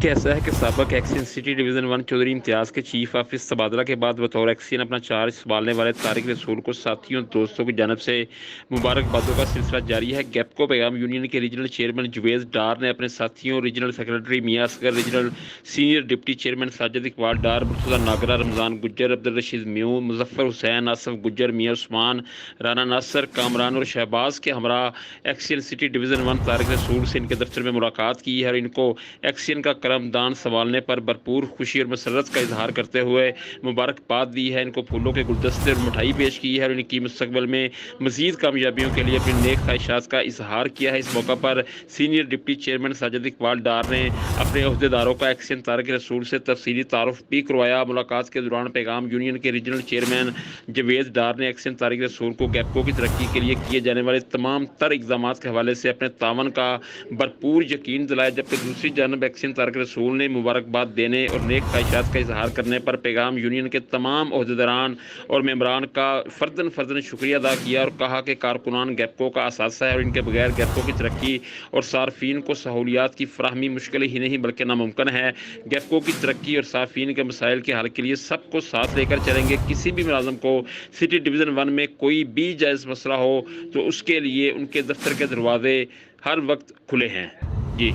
کیسا ہے کہ سابق ایکسین سٹی ڈویژن 1 چودھری امتیاز کے چیف آفس تبادلہ کے بعد بطور ایکسین اپنا چارج سنبھالنے والے طارق رسول کو ساتھیوں دوستوں کی جانب سے مبارکبادوں کا سلسلہ جاری ہے۔ گیپکو پیغام یونین کے ریجنل چیئرمین جویز ڈار نے اپنے ساتھیوں regional secretary Mian Asghar, regional senior deputy chairman Sajid Iqbal Dar, Murtaza Nagra, Ramzan Gujjar, Abdul Rasheed میوں، مظفر حسین، آصف گجر، میاں عثمان، رانا ناصر، کامران اور شہباز کے ہمراہ ایکسین سٹی ڈویژن 1 طارق رسول سے ان کے دفتر میں ملاقات کی ہے اور ان کو ایکسین کا کرم دان سنبھالنے پر بھرپور خوشی اور مسرت کا اظہار کرتے ہوئے مبارکباد دی ہے۔ ان کو پھولوں کے گلدستے اور مٹھائی پیش کی ہے اور ان کی مستقبل میں مزید کامیابیوں کے لیے اپنی نیک خواہشات کا اظہار کیا ہے۔ اس موقع پر senior deputy chairman Sajid Iqbal Dar نے اپنے عہدیداروں کا ایکسین طارق رسول سے تفصیلی تعارف بھی کروایا۔ ملاقات کے دوران پیغام یونین کے ریجنل چیئرمین جویز ڈار نے ایکسین طارق رسول کو گیپکو کی ترقی کے لیے کیے جانے والے تمام تر اقدامات کے حوالے سے اپنے تعاون کا بھرپور یقین دلایا، جبکہ دوسری جانب ایکسین طارق رسول نے مبارکباد دینے اور نیک خواہشات کا اظہار کرنے پر پیغام یونین کے تمام عہدیداران اور ممبران کا فرداً شکریہ ادا کیا اور کہا کہ کارکنان گیپکو کا اثاثہ ہے اور ان کے بغیر گیپکو کی ترقی اور صارفین کو سہولیات کی فراہمی مشکل ہی نہیں بلکہ ناممکن ہے۔ گیپکو کی ترقی اور صارفین کے مسائل کے حل کے لیے سب کو ساتھ لے کر چلیں گے۔ کسی بھی ملازم کو سٹی ڈویژن 1 میں کوئی بھی جائز مسئلہ ہو تو اس کے لیے ان کے دفتر کے دروازے ہر وقت کھلے ہیں۔ جی